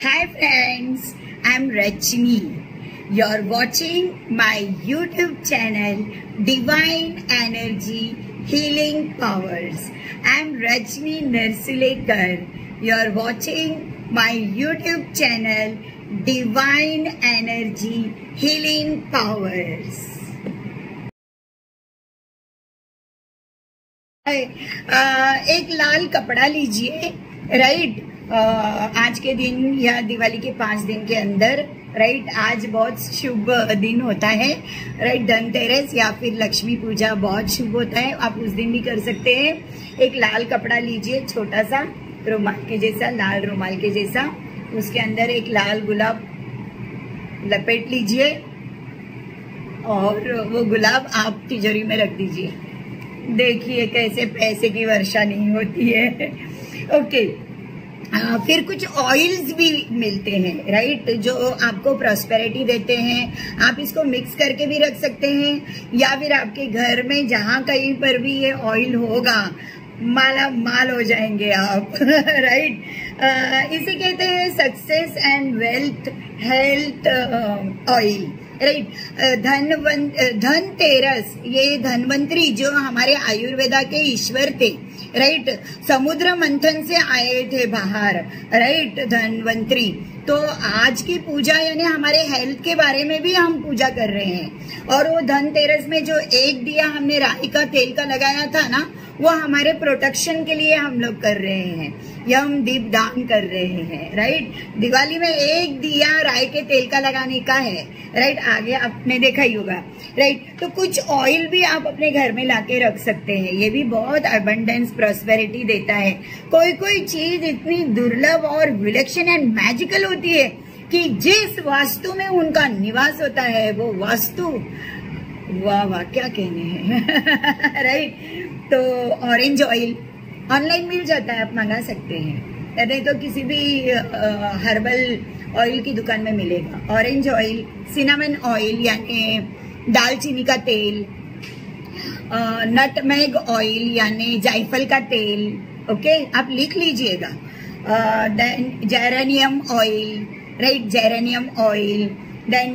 Hi friends, I'm Rachni. You're watching my YouTube channel Divine Energy Healing Powers. I'm Rachni Narsulekar. You're watching my YouTube channel Divine Energy Healing Powers. एक लाल कपड़ा लीजिए, right. आज के दिन या दिवाली के 5 दिन के अंदर, राइट, आज बहुत शुभ दिन होता है, राइट। धनतेरस या फिर लक्ष्मी पूजा बहुत शुभ होता है, आप उस दिन भी कर सकते हैं। एक लाल कपड़ा लीजिए, छोटा सा रुमाल के जैसा, लाल रुमाल के जैसा, उसके अंदर एक लाल गुलाब लपेट लीजिए और वो गुलाब आप तिजोरी में रख दीजिए। देखिए कैसे पैसे की वर्षा नहीं होती है। ओके, फिर कुछ ऑयल्स भी मिलते हैं, राइट, जो आपको प्रॉस्पेरिटी देते हैं। आप इसको मिक्स करके भी रख सकते हैं या फिर आपके घर में जहां कहीं पर भी ये ऑयल होगा, माला माल हो जाएंगे आप। राइट, इसे कहते हैं success and wealth health oil, right. Dhanteras, ये धनवंतरी जो हमारे आयुर्वेदा के ईश्वर थे, राइट, समुद्र मंथन से आए थे बाहर, राइट, धनवंतरी। तो आज की पूजा यानी हमारे हेल्थ के बारे में भी हम पूजा कर रहे हैं। और वो धनतेरस में जो एक दिया हमने राई का तेल का लगाया था ना, वो हमारे प्रोटेक्शन के लिए हम लोग कर रहे हैं, या हम दीप दान कर रहे हैं, राइट। दिवाली में एक दिया राई के तेल का लगाने का है, राइट, आगे आपने देखा ही होगा, राइट। तो कुछ ऑयल भी आप अपने घर में लाके रख सकते हैं, ये भी बहुत अबंडेंस प्रॉस्पेरिटी देता है। कोई कोई चीज इतनी दुर्लभ और विलक्षण एंड मैजिकल होती है कि जिस वास्तु में उनका निवास होता है वो वास्तु, वाह वाह क्या कहने हैं। राइट। तो ऑरेंज ऑयल ऑनलाइन मिल जाता है, आप मंगा सकते हैं, नहीं तो किसी भी हर्बल ऑयल की दुकान में मिलेगा। ऑरेंज ऑयल, सिनामन ऑयल यानी दालचीनी का तेल, नटमेग ऑयल यानी जायफल का तेल, ओके, आप लिख लीजिएगा। Then geranium oil, right, geranium oil, then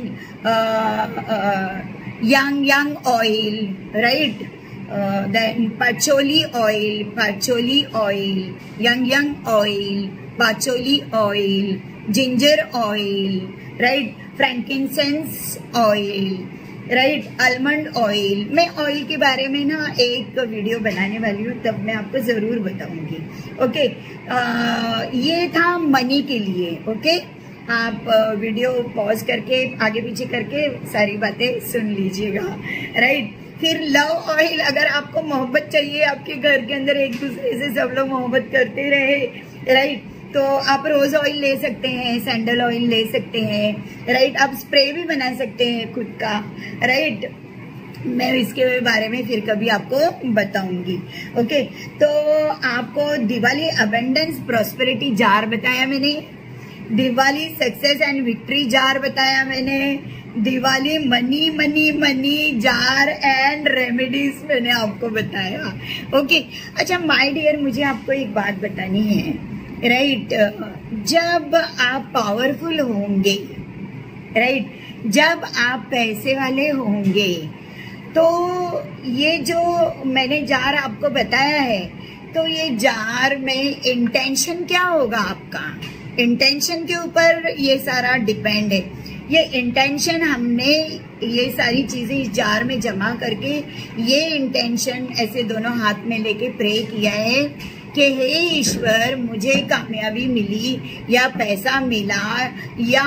ylang oil, right, then patchouli oil, yang oil, patchouli oil, ginger oil, right, frankincense oil, right, almond oil। मैं ऑयल के बारे में ना एक वीडियो बनाने वाली हूँ, तब मैं आपको जरूर बताऊंगी। ओके, ये था मनी के लिए। ओके, आप वीडियो पॉज करके आगे पीछे करके सारी बातें सुन लीजिएगा, राइट। फिर लव ऑयल, अगर आपको मोहब्बत चाहिए, आपके घर के अंदर एक दूसरे से सब लोग मोहब्बत करते रहे, राइट, तो आप रोज ऑयल ले सकते हैं, सैंडल ऑयल ले सकते हैं, राइट। आप स्प्रे भी बना सकते हैं खुद का, राइट। मैं इसके बारे में फिर कभी आपको बताऊंगी। ओके, तो आपको दिवाली अबंडेंस प्रॉस्पेरिटी जार बताया मैंने, Diwali success and victory jar बताया मैंने, Diwali money money money jar and remedies मैंने आपको बताया। ओके, अच्छा माय डियर, मुझे आपको एक बात बतानी है, राइट। जब आप पावरफुल होंगे, राइट, जब आप पैसे वाले होंगे, तो ये जो मैंने जार आपको बताया है, तो ये जार में इंटेंशन क्या होगा आपका, इंटेंशन के ऊपर ये सारा डिपेंड है। ये इंटेंशन हमने ये सारी चीजें इस जार में जमा करके, ये इंटेंशन ऐसे दोनों हाथ में लेके प्रे किया है कि हे ईश्वर, मुझे कामयाबी मिली या पैसा मिला या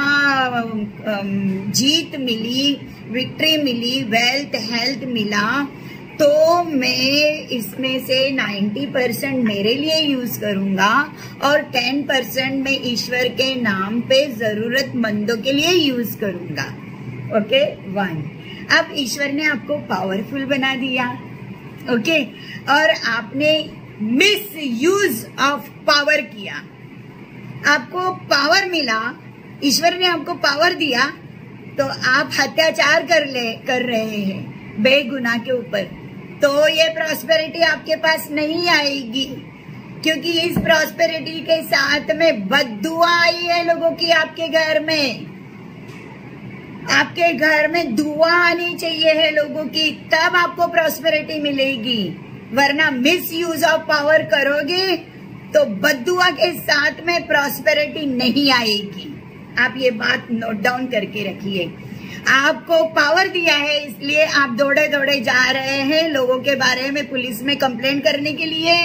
जीत मिली, विक्ट्री मिली, वेल्थ हेल्थ मिला, तो मैं इसमें से 90% मेरे लिए यूज करूंगा और 10% मैं ईश्वर के नाम पे जरूरतमंदों के लिए यूज करूंगा। ओके, 1। अब ईश्वर ने आपको पावरफुल बना दिया, ओके, और आपने मिस यूज ऑफ पावर किया, आपको पावर मिला, ईश्वर ने आपको पावर दिया, तो आप अत्याचार कर रहे हैं बेगुनाह के ऊपर, तो ये प्रॉस्पेरिटी आपके पास नहीं आएगी, क्योंकि इस प्रॉस्पेरिटी के साथ में बद्दुआ आई है लोगों की आपके घर में। आपके घर में दुआ आनी चाहिए है लोगों की, तब आपको प्रॉस्पेरिटी मिलेगी, वरना मिस यूज ऑफ पावर करोगे तो बद्दुआ के साथ में प्रॉस्पेरिटी नहीं आएगी। आप ये बात नोट डाउन करके रखिए। आपको पावर दिया है इसलिए आप दौड़े दौड़े जा रहे हैं लोगों के बारे में पुलिस में कंप्लेंट करने के लिए।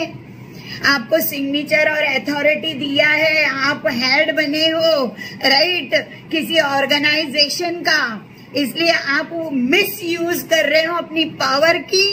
आपको सिग्नेचर और अथॉरिटी दिया है, आप हेड बने हो, राइट, किसी ऑर्गेनाइजेशन का, इसलिए आप मिस यूज कर रहे हो अपनी पावर की,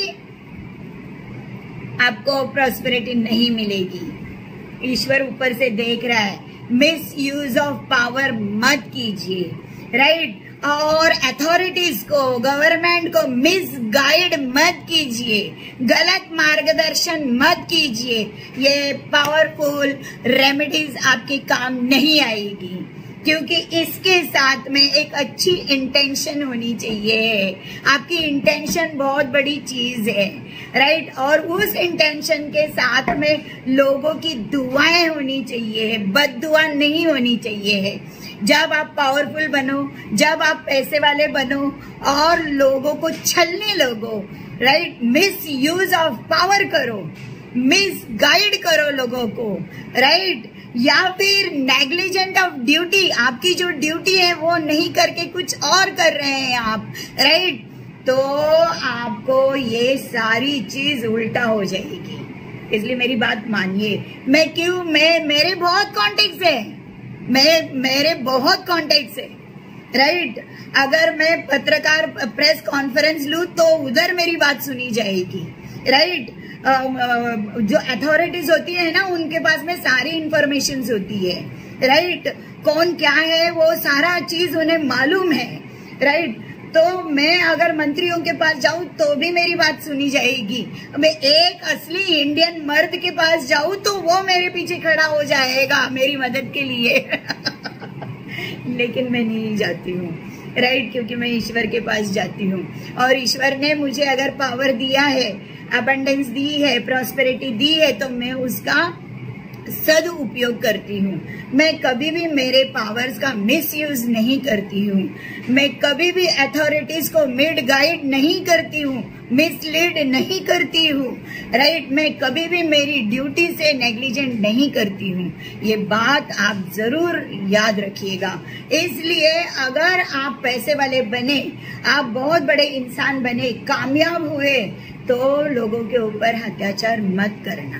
आपको प्रॉस्पेरिटी नहीं मिलेगी। ईश्वर ऊपर से देख रहा है। मिस यूज ऑफ पावर मत कीजिए, राइट, और अथॉरिटीज को, गवर्नमेंट को मिसगाइड मत कीजिए, गलत मार्गदर्शन मत कीजिए। ये पावरफुल रेमेडीज आपके काम नहीं आएगी, क्योंकि इसके साथ में एक अच्छी इंटेंशन होनी चाहिए। आपकी इंटेंशन बहुत बड़ी चीज है, राइट, और उस इंटेंशन के साथ में लोगों की दुआएं होनी चाहिए, बद्दुआ नहीं होनी चाहिए। जब आप पावरफुल बनो, जब आप पैसे वाले बनो और लोगों को छलने लगो, right, miss use of power करो, मिस गाइड करो लोगों को, राइट, या फिर नेग्लिजेंट ऑफ ड्यूटी, आपकी जो ड्यूटी है वो नहीं करके कुछ और कर रहे हैं आप, राइट, तो आपको ये सारी चीज उल्टा हो जाएगी। इसलिए मेरी बात मानिए। मेरे बहुत कॉन्टेक्ट्स है, मेरे बहुत कॉन्टेक्ट्स है, राइट। अगर मैं पत्रकार प्रेस कॉन्फ्रेंस लूं तो उधर मेरी बात सुनी जाएगी, राइट। जो अथॉरिटीज होती है ना, उनके पास में सारी इंफॉर्मेशन होती है, राइट, कौन क्या है वो सारा चीज उन्हें मालूम है, राइट। तो मैं अगर मंत्रियों के पास जाऊं तो भी मेरी बात सुनी जाएगी। मैं एक असली इंडियन मर्द के पास जाऊं तो वो मेरे पीछे खड़ा हो जाएगा मेरी मदद के लिए लेकिन मैं नहीं जाती हूँ, राइट, क्योंकि मैं ईश्वर के पास जाती हूँ और ईश्वर ने मुझे अगर पावर दिया है, अबंडेंस दी है, प्रॉस्पेरिटी दी है, तो मैं उसका सदुपयोग करती हूँ। मैं कभी भी मेरे पावर्स का मिसयूज नहीं करती हूँ। मैं कभी भी अथॉरिटीज को मिड गाइड नहीं करती हूँ, मिसलीड नहीं करती हूँ, राइट। मैं कभी भी मेरी ड्यूटी से नेग्लिजेंट नहीं करती हूँ। ये बात आप जरूर याद रखिएगा। इसलिए अगर आप पैसे वाले बने, आप बहुत बड़े इंसान बने, कामयाब हुए, तो लोगों के ऊपर अत्याचार मत करना,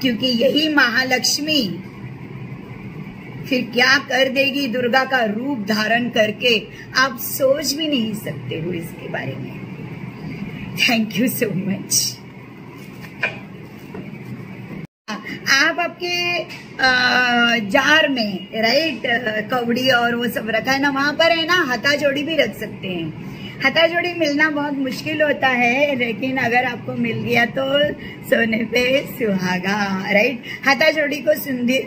क्योंकि यही महालक्ष्मी फिर क्या कर देगी दुर्गा का रूप धारण करके, आप सोच भी नहीं सकते हो इसके बारे में। Thank you so much. आप आपके जार में, राइट, कवड़ी और वो सब रखा है ना, वहां पर है ना हथा जोड़ी भी रख सकते हैं। हथा जोड़ी मिलना बहुत मुश्किल होता है, लेकिन अगर आपको मिल गया तो सोने पे सुहागा, राइट। हथा जोड़ी को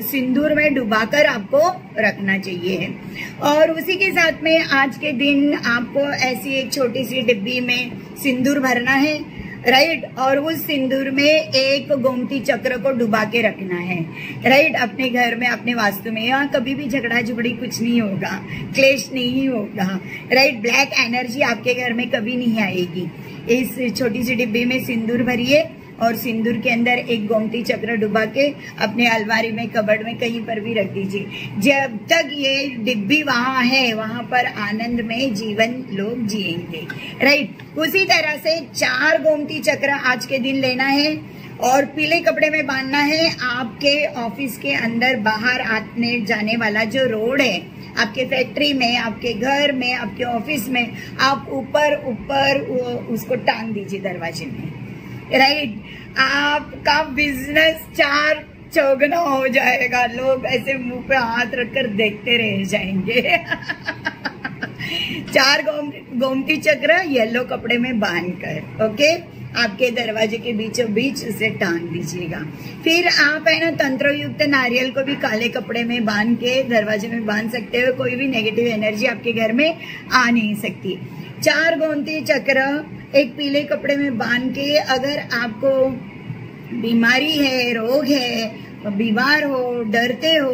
सिंदूर में डुबाकर आपको रखना चाहिए। और उसी के साथ में आज के दिन आपको ऐसी एक छोटी सी डिब्बी में सिंदूर भरना है, राइट, और उस सिंदूर में एक गोमती चक्र को डुबा के रखना है, राइट, अपने घर में, अपने वास्तु में। यहाँ कभी भी झगड़ा झुगड़ी कुछ नहीं होगा, क्लेश नहीं होगा, राइट। ब्लैक एनर्जी आपके घर में कभी नहीं आएगी। इस छोटी सी डिब्बी में सिंदूर भरिए और सिंदूर के अंदर एक गोमती चक्र डुबा के अपने अलमारी में, कबर्ड में, कहीं पर भी रख दीजिए। जब तक ये डिब्बी वहां है, वहां पर आनंद में जीवन लोग जिएंगे, राइट। उसी तरह से 4 गोमती चक्र आज के दिन लेना है और पीले कपड़े में बांधना है। आपके ऑफिस के अंदर बाहर आने जाने वाला जो रोड है, आपके फैक्ट्री में, आपके घर में, आपके ऑफिस में, आप ऊपर उसको टांग दीजिए दरवाजे में, राइट। आपका बिजनेस 4 चौगुना हो जाएगा। लोग ऐसे मुंह पे हाथ रखकर देखते रह जाएंगे 4 गोमती चक्र येलो कपड़े में बांधकर, ओके, आपके दरवाजे के बीचों बीच उसे टांग दीजिएगा। फिर आप है ना तंत्रयुक्त नारियल को भी काले कपड़े में बांध के दरवाजे में बांध सकते हो। कोई भी नेगेटिव एनर्जी आपके घर में आ नहीं सकती। 4 गोमती चक्र एक पीले कपड़े में बांध के अगर आपको बीमारी है, रोग है, बीमार हो, डरते हो,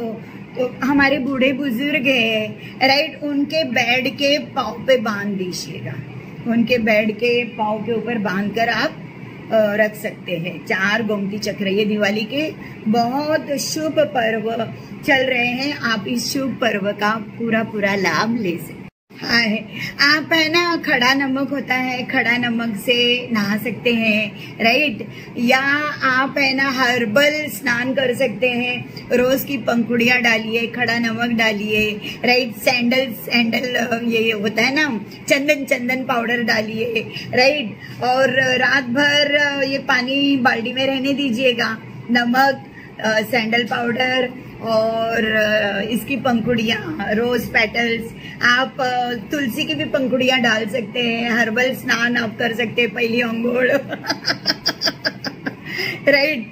तो हमारे बूढ़े बुजुर्ग है, राइट, उनके बेड के पाँव पे बांध दीजिएगा। उनके बेड के पाँव के ऊपर बांध कर आप रख सकते हैं। 4 गोमती चक्र, ये दिवाली के बहुत शुभ पर्व चल रहे हैं, आप इस शुभ पर्व का पूरा लाभ ले सकते हैं। आप है ना, खड़ा नमक होता है, खड़ा नमक से नहा सकते हैं, राइट, या आप है ना हर्बल स्नान कर सकते हैं। रोज की पंखुड़ियाँ डालिए, खड़ा नमक डालिए, राइट, सैंडल ये होता है ना, चंदन पाउडर डालिए, राइट, और रात भर ये पानी बाल्टी में रहने दीजिएगा। नमक, सैंडल पाउडर और इसकी पंखुड़ियाँ, रोज पेटल्स, आप तुलसी की भी पंखुड़ियाँ डाल सकते हैं। हर्बल स्नान आप कर सकते हैं, पहली अंघोल राइट।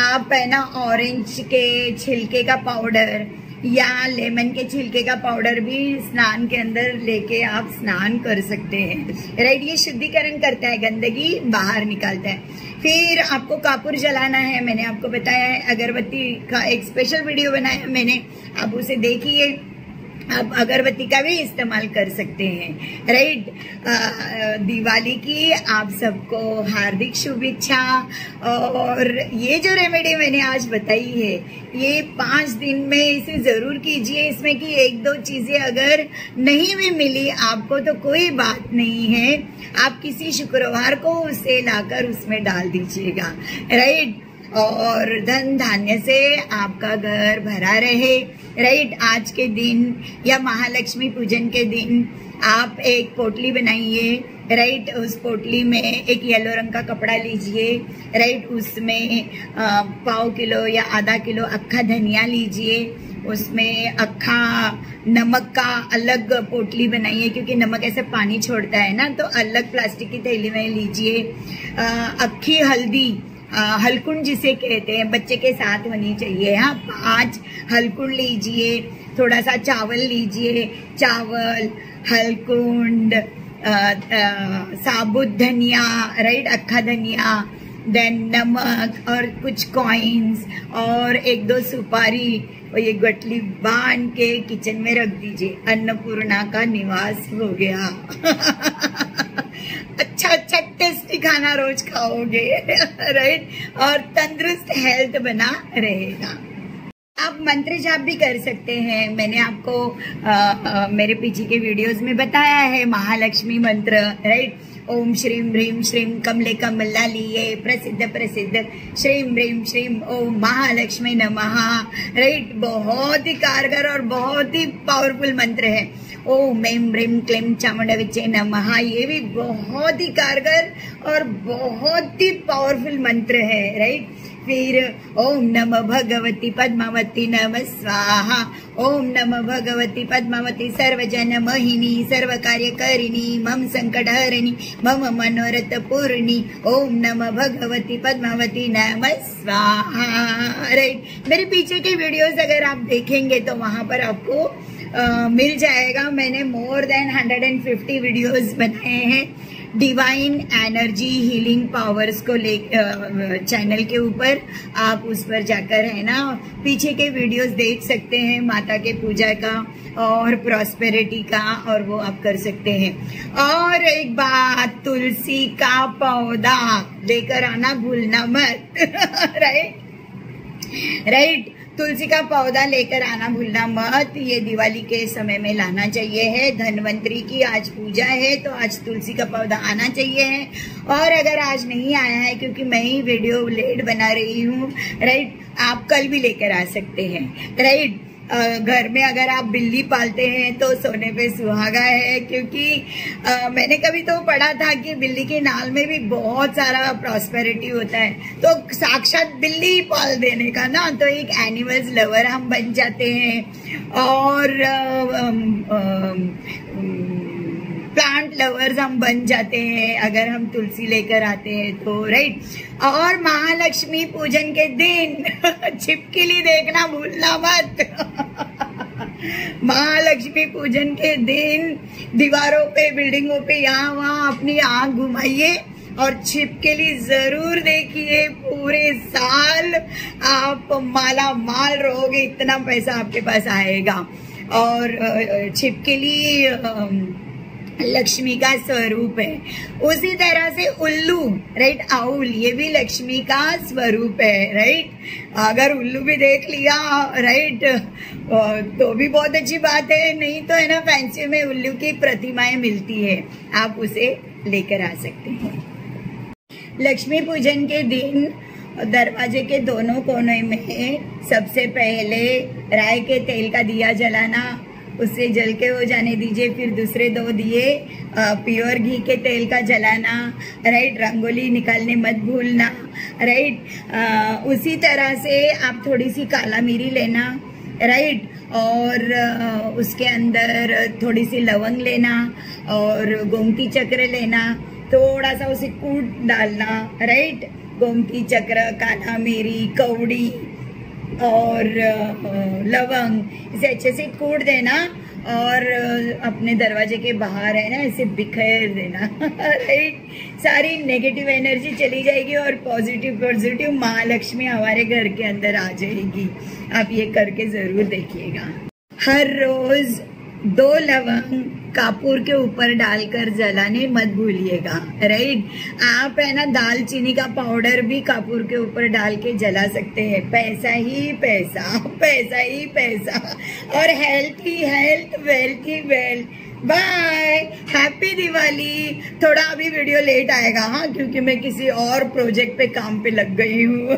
आप है ना ऑरेंज के छिलके का पाउडर या लेमन के छिलके का पाउडर भी स्नान के अंदर लेके आप स्नान कर सकते हैं, राइट। ये शुद्धिकरण करता है, गंदगी बाहर निकालता है। फिर आपको कापूर जलाना है, मैंने आपको बताया है। अगरबत्ती का एक स्पेशल वीडियो बनाया मैंने, आप उसे देखिए। आप अगरबत्ती का भी इस्तेमाल कर सकते हैं, राइट। दिवाली की आप सबको हार्दिक शुभेच्छा। और ये जो रेमेडी मैंने आज बताई है, ये 5 दिन में इसे जरूर कीजिए। इसमें कि 1-2 चीजें अगर नहीं भी मिली आपको तो कोई बात नहीं है, आप किसी शुक्रवार को उसे लाकर उसमें डाल दीजिएगा, राइट। और धन धान्य से आपका घर भरा रहे, राइट। आज के दिन या महालक्ष्मी पूजन के दिन आप एक पोटली बनाइए, राइट। उस पोटली में एक येलो रंग का कपड़ा लीजिए, राइट। उसमें 1/4 किलो या आधा किलो अक्खा धनिया लीजिए। उसमें अक्खा नमक का अलग पोटली बनाइए, क्योंकि नमक ऐसे पानी छोड़ता है ना, तो अलग प्लास्टिक की थैली में लीजिए। अक्खी हल्दी, हलकुंड जिसे कहते हैं, बच्चे के साथ होनी चाहिए। हाँ, 5 हलकुंड लीजिए। थोड़ा सा चावल लीजिए, चावल, हलकुंड, साबुत धनिया, राइट, अक्खा धनिया, देन नमक और कुछ कॉइन्स और 1-2 सुपारी, और ये गठली बांध के किचन में रख दीजिए। अन्नपूर्णा का निवास हो गया अच्छा टेस्टी खाना रोज खाओगे, राइट, और तंदुरुस्त हेल्थ बना रहेगा। आप मंत्र जाप भी कर सकते हैं। मैंने आपको मेरे पीछे के वीडियोस में बताया है महालक्ष्मी मंत्र, राइट। ओम श्रीम ह्रीम श्रीम कमले कमलालिये प्रसिद्ध श्रीम ह्रीम श्रीम ओम महालक्ष्मी नमः, राइट। बहुत ही कारगर और बहुत ही पावरफुल मंत्र है। ओम ऐं ह्रीं क्लीं चामुंडविचे नमः, ये भी बहुत ही कारगर और बहुत ही पावरफुल मंत्र है, राइट। फिर ओम नमः भगवती पद्मावती नमः स्वाहा। ओम नमः भगवती पद्मावती सर्वजन मोहिनी सर्व कार्यकारिणी मम संकटहरिणी मम मनोरथ पूर्णी। ओम नमः भगवती पद्मावती नमः स्वाहा, राइट। मेरे पीछे के वीडियोस अगर आप देखेंगे तो वहां पर आपको मिल जाएगा। मैंने मोर देन 150 वीडियोस बनाए हैं डिवाइन एनर्जी हीलिंग पावर्स को ले चैनल के ऊपर। आप उस पर जाकर है ना पीछे के वीडियोस देख सकते हैं, माता के पूजा का और प्रॉस्पेरिटी का, और वो आप कर सकते हैं। और एक बात, तुलसी का पौधा लेकर आना भूलना मत राइट। तुलसी का पौधा लेकर आना भूलना मत, ये दिवाली के समय में लाना चाहिए है। धन्वंतरी की आज पूजा है तो आज तुलसी का पौधा आना चाहिए है। और अगर आज नहीं आया है, क्योंकि मैं ही वीडियो लेट बना रही हूँ, राइट, आप कल भी लेकर आ सकते हैं, राइट। घर में अगर आप बिल्ली पालते हैं तो सोने पे सुहागा है, क्योंकि मैंने कभी तो पढ़ा था कि बिल्ली के नाल में भी बहुत सारा प्रॉस्पेरिटी होता है। तो साक्षात बिल्ली पाल देने का ना, तो एक एनिमल्स लवर हम बन जाते हैं और प्लांट लवर्स हम बन जाते हैं अगर हम तुलसी लेकर आते हैं तो, राइट। और महालक्ष्मी पूजन के दिन छिपकली देखना भूलना मत महालक्ष्मी पूजन के दिन दीवारों पे, बिल्डिंगों पे यहाँ वहाँ अपनी आंख घुमाइए और छिपकली जरूर देखिए, पूरे साल आप माला माल रहोगे, इतना पैसा आपके पास आएगा। और छिपकली लक्ष्मी का स्वरूप है। उसी तरह से उल्लू, राइट, आउल, ये भी लक्ष्मी का स्वरूप है, राइट। अगर उल्लू भी देख लिया, राइट, तो भी बहुत अच्छी बात है। नहीं तो है ना, फैंसी में उल्लू की प्रतिमाएं मिलती है, आप उसे लेकर आ सकते हैं। लक्ष्मी पूजन के दिन दरवाजे के दोनों कोने में सबसे पहले राई के तेल का दिया जलाना, उससे जल के हो जाने दीजिए। फिर दूसरे 2 दिए प्योर घी के तेल का जलाना, राइट। रंगोली निकालने मत भूलना, राइट। उसी तरह से आप थोड़ी सी काला मिरी लेना, राइट, और उसके अंदर थोड़ी सी लवंग लेना और गोमती चक्र लेना, थोड़ा सा उसे कूट डालना, राइट। गोमती चक्र, काला मिरी, कौड़ी और लवंग, इसे अच्छे से कूट देना और अपने दरवाजे के बाहर है ना इसे बिखेर देना, राइट। सारी नेगेटिव एनर्जी चली जाएगी और पॉजिटिव माँ लक्ष्मी हमारे घर के अंदर आ जाएगी। आप ये करके जरूर देखिएगा। हर रोज 2 लवंग कापूर के ऊपर डालकर जलाने मत भूलिएगा, राइट। आप है ना दालचीनी का पाउडर भी कापूर के ऊपर डाल के जला सकते हैं। पैसा ही पैसा, पैसा ही पैसा, और हेल्थ ही हेल्थ, वेल्थ ही वेल्थ। Bye, happy Diwali. थोड़ा अभी वीडियो लेट आएगा, हाँ, क्योंकि मैं किसी और प्रोजेक्ट पे काम पे लग गई हूँ।